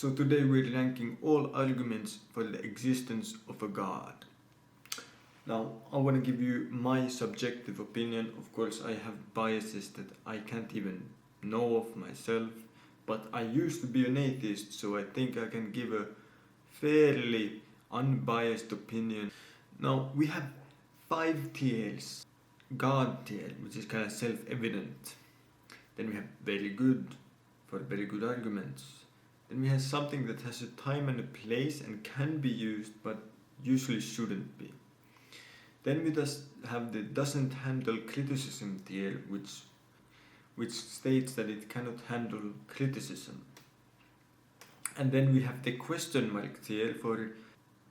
So today we're ranking all arguments for the existence of a God. Now I want to give you my subjective opinion. Of course I have biases that I can't even know of myself, but I used to be an atheist, so I think I can give a fairly unbiased opinion. Now we have 5 tiers. God tier, which is kind of self-evident. Then we have very good, for very good arguments. Then we have something that has a time and a place and can be used but usually shouldn't be. Then we just have the doesn't handle criticism tier, which states that it cannot handle criticism. And then we have the question mark tier for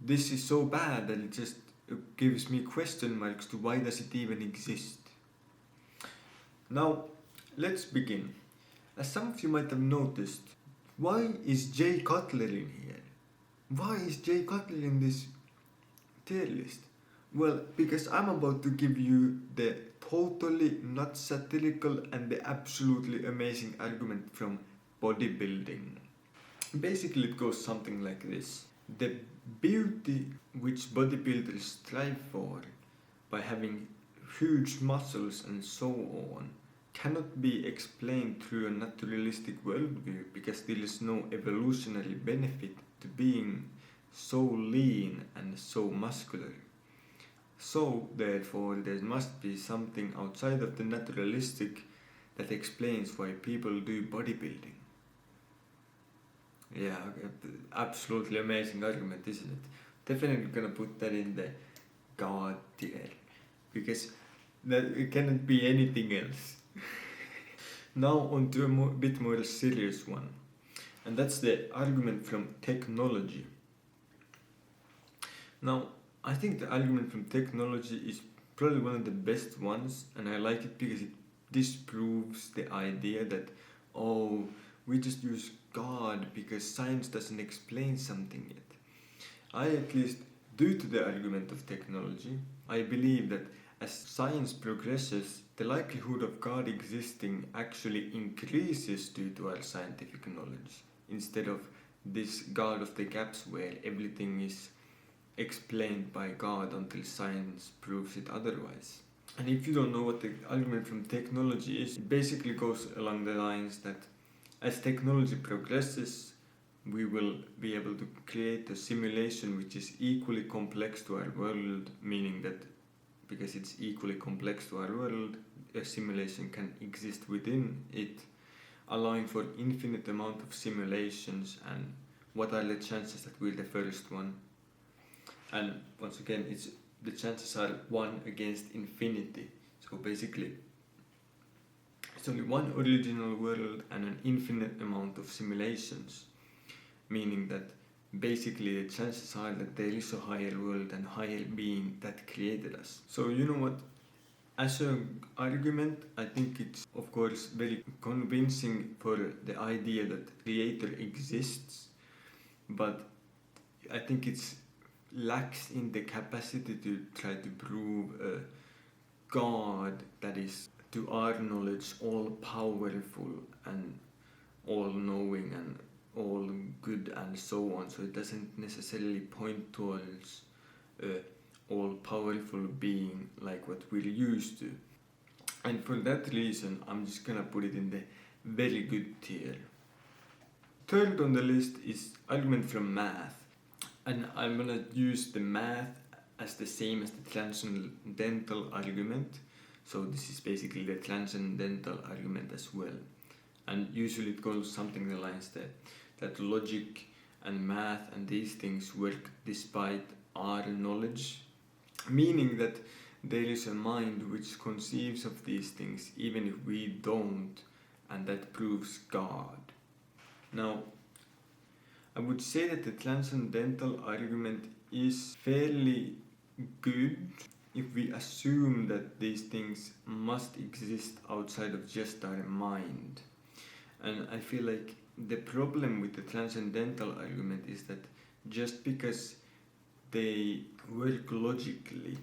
this is so bad that it just gives me question marks to why does it even exist. Now let's begin. As some of you might have noticed, why is Jay Cutler in here? Why is Jay Cutler in this tier list? Well, because I'm about to give you the totally not satirical and the absolutely amazing argument from Bodybuilding. Basically it goes something like this. The beauty which bodybuilders strive for by having huge muscles and so on cannot be explained through a naturalistic worldview because there is no evolutionary benefit to being so lean and so muscular. So therefore there must be something outside of the naturalistic that explains why people do bodybuilding. Yeah, absolutely amazing argument, isn't it? Definitely gonna put that in the God tier because that it cannot be anything else. Now on to a bit more serious one, and that's the argument from technology. Now I think the argument from technology is probably one of the best ones, and I like it because it disproves the idea that we just use God because science doesn't explain something yet. I, at least due to the argument of technology, I believe that as science progresses, the likelihood of God existing actually increases due to our scientific knowledge, instead of this God of the gaps where everything is explained by God until science proves it otherwise. And if you don't know what the argument from technology is, it basically goes along the lines that as technology progresses, we will be able to create a simulation which is equally complex to our world, meaning that because it's equally complex to our world, a simulation can exist within it, allowing for infinite amount of simulations. And what are the chances that we're the first one? And once again, the chances are 1 against infinity. So basically it's only one original world and an infinite amount of simulations, meaning that basically the chances are that there is a higher world and higher being that created us. So you know what, as an argument I think it's of course very convincing for the idea that creator exists, but I think it's lacks in the capacity to try to prove a God that is, to our knowledge, all powerful and all knowing and all good and so on. So it doesn't necessarily point towards all powerful being like what we're used to. And for that reason I'm just gonna put it in the very good tier. Third on the list is argument from math, and I'm gonna use the math as the same as the transcendental argument. So this is basically the transcendental argument as well. And usually it goes something along the lines that logic and math and these things work despite our knowledge, meaning that there is a mind which conceives of these things even if we don't, and that proves God. Now I would say that the transcendental argument is fairly good if we assume that these things must exist outside of just our mind. And I feel like the problem with the transcendental argument is that just because they work logically,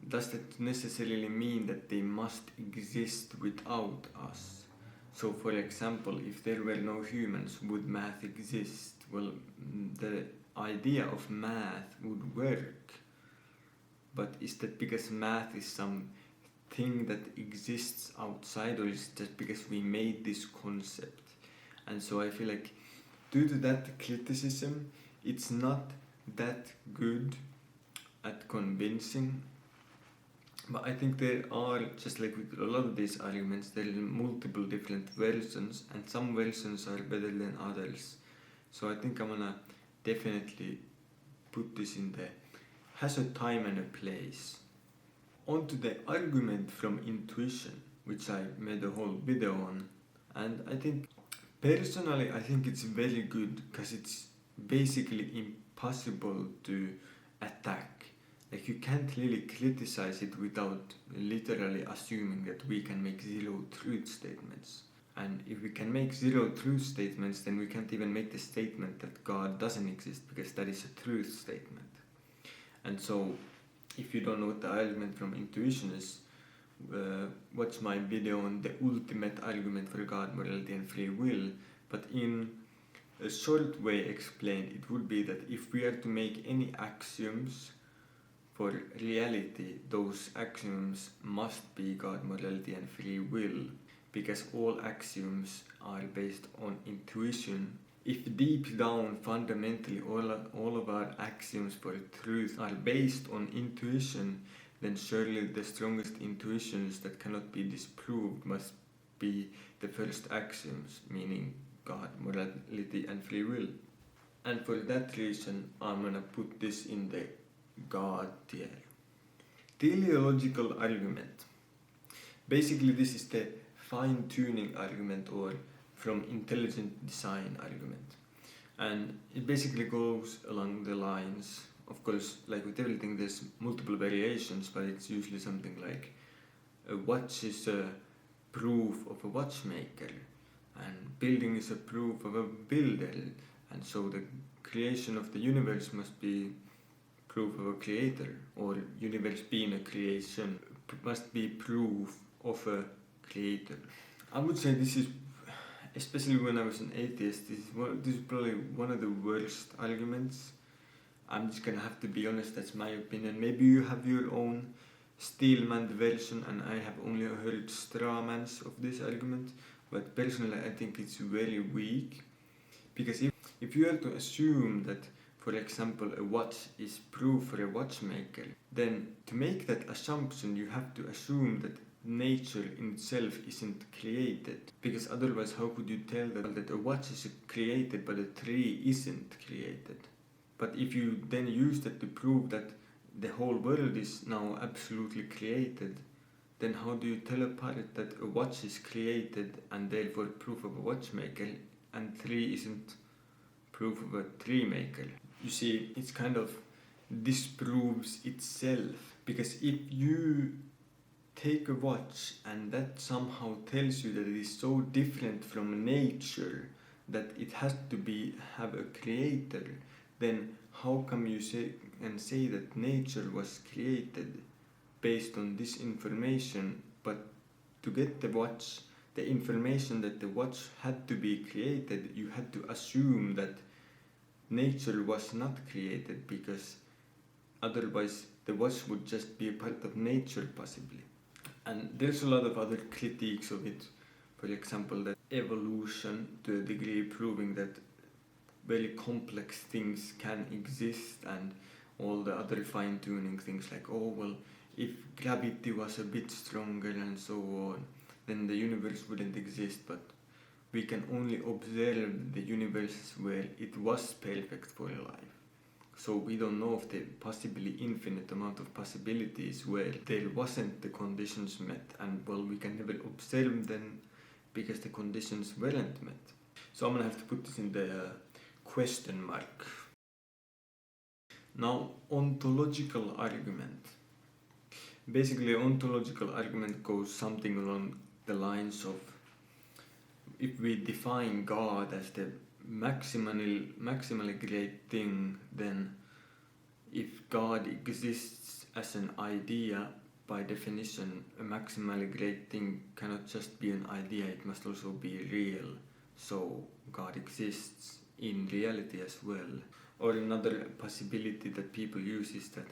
does that necessarily mean that they must exist without us? So for example, if there were no humans, would math exist? well, the idea of math would work, but is that because math is some thing that exists outside, or is that because we made this concept? And so I feel like due to that criticism, it's not that good at convincing. But I think there are, just like with a lot of these arguments, there are multiple different versions, and some versions are better than others. So I think I'm gonna definitely put this in there. Has a time and a place. On to the argument from intuition, which I made a whole video on. And I think, personally, I think it's very good because it's basically impossible to attack. Like, you can't really criticize it without literally assuming that we can make zero truth statements. And if we can make zero truth statements, then we can't even make the statement that God doesn't exist, because that is a truth statement. And so, if you don't know what the argument from intuition is, watch my video on the ultimate argument for God, morality and free will. But in a short way explained, it would be that if we are to make any axioms for reality, those axioms must be God, morality and free will, because all axioms are based on intuition. If deep down, fundamentally, all of our axioms for truth are based on intuition, then surely the strongest intuitions that cannot be disproved must be the first axioms, meaning God, morality and free will. And for that reason, I'm gonna put this in the God tier. Teleological argument. Basically, this is the fine-tuning argument, or from intelligent design argument. And it basically goes along the lines, of course, like with everything, there's multiple variations, but it's usually something like a watch is a proof of a watchmaker, and building is a proof of a builder, and so the creation of the universe must be proof of a creator, or universe being a creation must be proof of a creator. I would say this is, especially when I was an atheist, this is probably one of the worst arguments. I'm just gonna have to be honest, that's my opinion. Maybe you have your own Steelman version, and I have only heard strawmans of this argument, but personally I think it's very weak, because if you are to assume that, for example, a watch is proof for a watchmaker, then to make that assumption you have to assume that nature in itself isn't created, because otherwise how could you tell that a watch is created but a tree isn't created? But if you then use that to prove that the whole world is now absolutely created, then how do you tell apart that a watch is created and therefore proof of a watchmaker, and tree isn't proof of a tree maker? You see, it's kind of disproves itself, because if you take a watch and that somehow tells you that it is so different from nature that it has to have a creator, then how come you say that nature was created based on this information? But to get the watch, the information that the watch had to be created, you had to assume that nature was not created, because otherwise the watch would just be a part of nature possibly. And there's a lot of other critiques of it. For example, that evolution, to a degree, proving that very complex things can exist, and all the other fine-tuning things like, oh well, if gravity was a bit stronger and so on, then the universe wouldn't exist. But we can only observe the universe where it was perfect for life. So we don't know of the possibly infinite amount of possibilities where there wasn't the conditions met, and well, we can never observe them because the conditions weren't met. So I'm gonna have to put this in the question mark. Now, ontological argument. Basically, ontological argument goes something along the lines of, if we define God as the maximally great thing, then if God exists as an idea, by definition, a maximally great thing cannot just be an idea, it must also be real. So God exists, in reality as well. Or another possibility that people use is that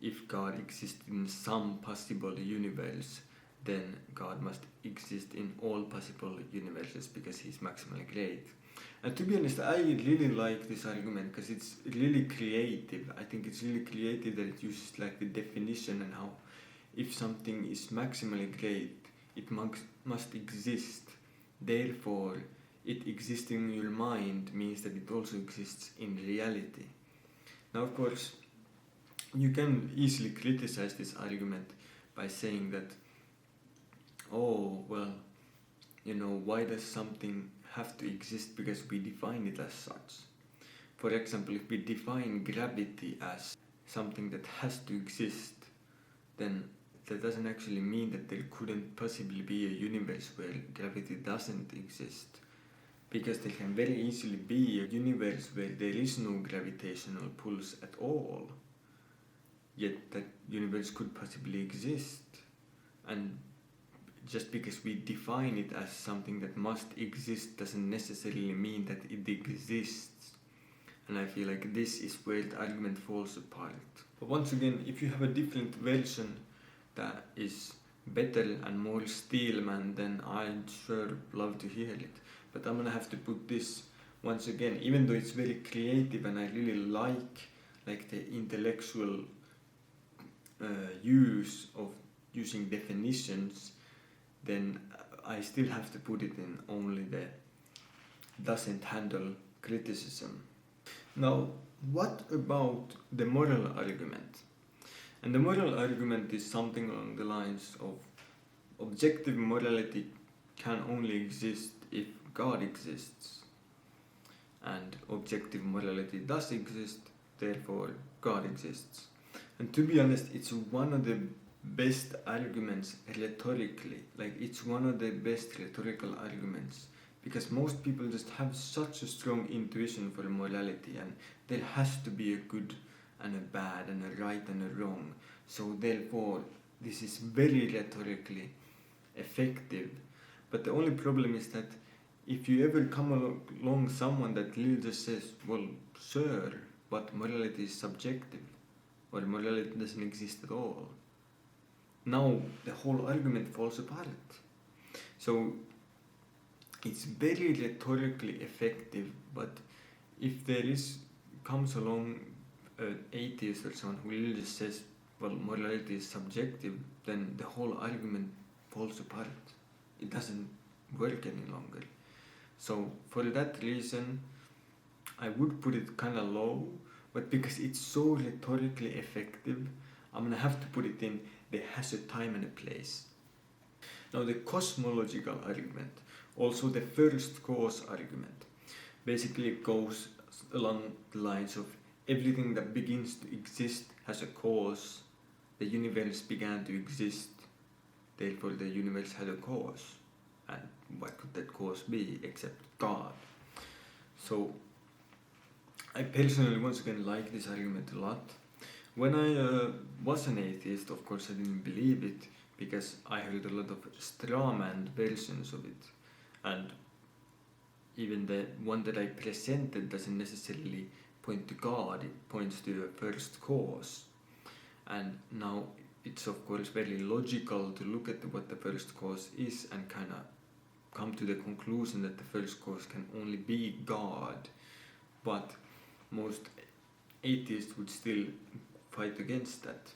if God exists in some possible universe, then God must exist in all possible universes because he's maximally great. And to be honest, I really like this argument because it's really creative. I think it's really creative that it uses like the definition and how if something is maximally great, it must exist. Therefore, it existing in your mind means that it also exists in reality. Now, of course, you can easily criticize this argument by saying that, oh, well, why does something have to exist because we define it as such? For example, if we define gravity as something that has to exist, then that doesn't actually mean that there couldn't possibly be a universe where gravity doesn't exist. Because there can very easily be a universe where there is no gravitational pulse at all. Yet that universe could possibly exist. And just because we define it as something that must exist doesn't necessarily mean that it exists. And I feel like this is where the argument falls apart. But once again, if you have a different version that is better and more Steelman, then I'd sure love to hear it. But I'm gonna have to put this once again, even though it's very creative and I really like the intellectual use of using definitions, then I still have to put it in only the doesn't handle criticism. Now, what about the moral argument? And the moral argument is something along the lines of objective morality can only exist if God exists. And objective morality does exist, therefore God exists. And to be honest, it's one of the best arguments rhetorically. Like, it's one of the best rhetorical arguments. Because most people just have such a strong intuition for morality, and there has to be a good and a bad and a right and a wrong. So therefore, this is very rhetorically effective. But the only problem is that if you ever come along someone that really just says, well, sure, but morality is subjective, or morality doesn't exist at all, now the whole argument falls apart. So it's very rhetorically effective, but if there comes along an atheist or someone who really just says, well, morality is subjective, then the whole argument falls apart. It doesn't work any longer. So for that reason, I would put it kind of low, but because it's so rhetorically effective, I'm gonna have to put it in there has a time and a place. Now the cosmological argument, also the first cause argument, basically goes along the lines of everything that begins to exist has a cause. The universe began to exist, therefore the universe had a cause. And what could that cause be except God? So I personally once again like this argument a lot. When I was an atheist, of course I didn't believe it because I heard a lot of strawman versions of it, and even the one that I presented doesn't necessarily point to God, it points to a first cause. And now it's of course very logical to look at what the first cause is and kind of come to the conclusion that the first cause can only be God, but most atheists would still fight against that.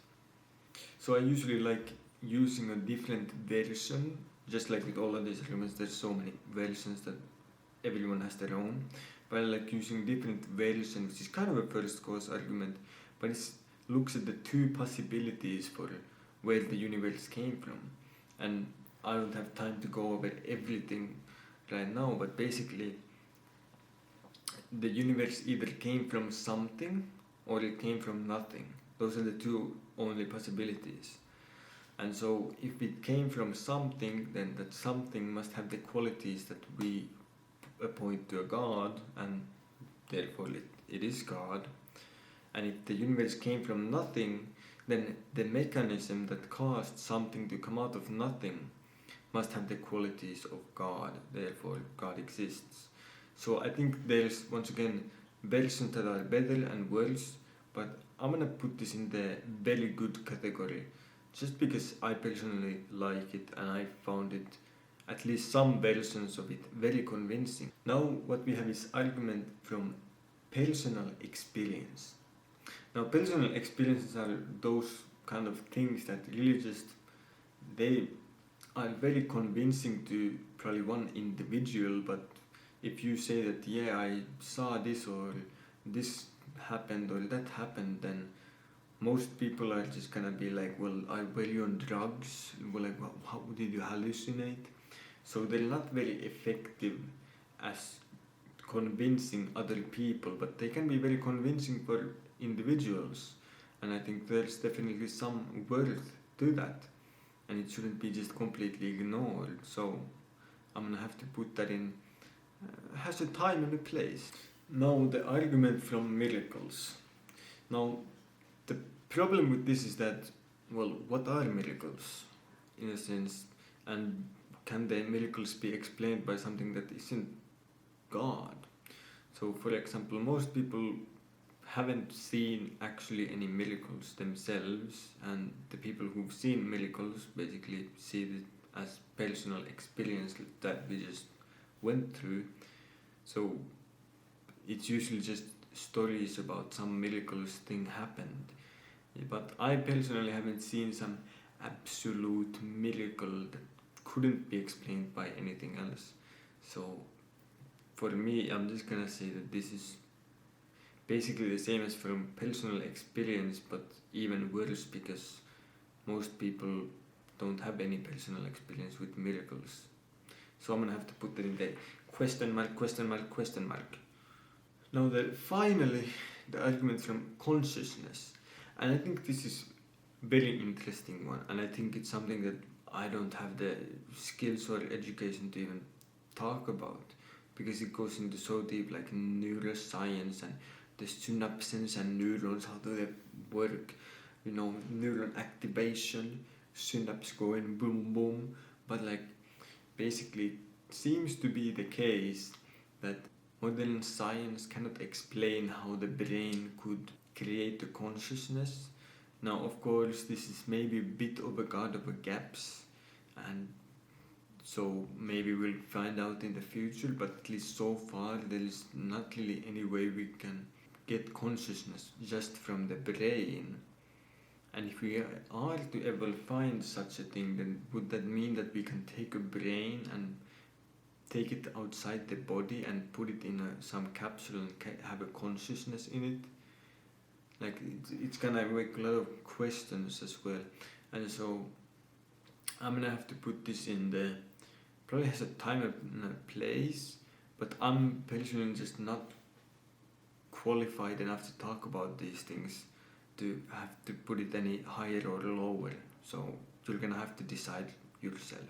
So I usually like using a different version, just like with all of these arguments, there's so many versions that everyone has their own, but I like using different versions, which is kind of a first cause argument, but it looks at the two possibilities for where the universe came from. And I don't have time to go over everything right now, but basically the universe either came from something or it came from nothing. Those are the two only possibilities. And so if it came from something, then that something must have the qualities that we point to a God, and therefore it is God. And if the universe came from nothing, then the mechanism that caused something to come out of nothing must have the qualities of God, therefore God exists. So I think there's once again versions that are better and worse, but I'm gonna put this in the very good category, just because I personally like it and I found it, at least some versions of it, very convincing. Now what we have is argument from personal experience. Now personal experiences are those kind of things that really just, they are very convincing to probably one individual, but if you say that, yeah, I saw this or this happened or that happened, then most people are just gonna be like, well, were you on drugs? Well, like, how did you hallucinate? So they're not very effective as convincing other people, but they can be very convincing for individuals, and I think there's definitely some worth to that, and it shouldn't be just completely ignored. So I'm gonna have to put that in, has a time and a place. Now the argument from miracles. Now the problem with this is that, well, what are miracles in a sense, and can the miracles be explained by something that isn't God? So for example, most people haven't seen actually any miracles themselves, and the people who've seen miracles basically see it as personal experience that we just went through. So it's usually just stories about some miraculous thing happened. But I personally haven't seen some absolute miracle that couldn't be explained by anything else. So for me, I'm just gonna say that this is basically the same as from personal experience, but even worse, because most people don't have any personal experience with miracles. So I'm gonna have to put that in the question mark, question mark, question mark. Now finally, the argument from consciousness. And I think this is very interesting one, and I think it's something that I don't have the skills or education to even talk about, because it goes into so deep, like neuroscience and the synapses and neurons, how do they work, neuron activation, synapse going boom boom. But like basically it seems to be the case that modern science cannot explain how the brain could create a consciousness. Now of course this is maybe a bit of a god of a gaps, and so maybe we'll find out in the future, but at least so far there is not really any way we can get consciousness just from the brain. And if we are to ever find such a thing, then would that mean that we can take a brain and take it outside the body and put it in some capsule and have a consciousness in it? Like it's gonna wake a lot of questions as well. And so I'm gonna have to put this in the, probably has a time and a place, but I'm personally just not qualified enough to talk about these things to have to put it any higher or lower. So you're gonna have to decide yourself.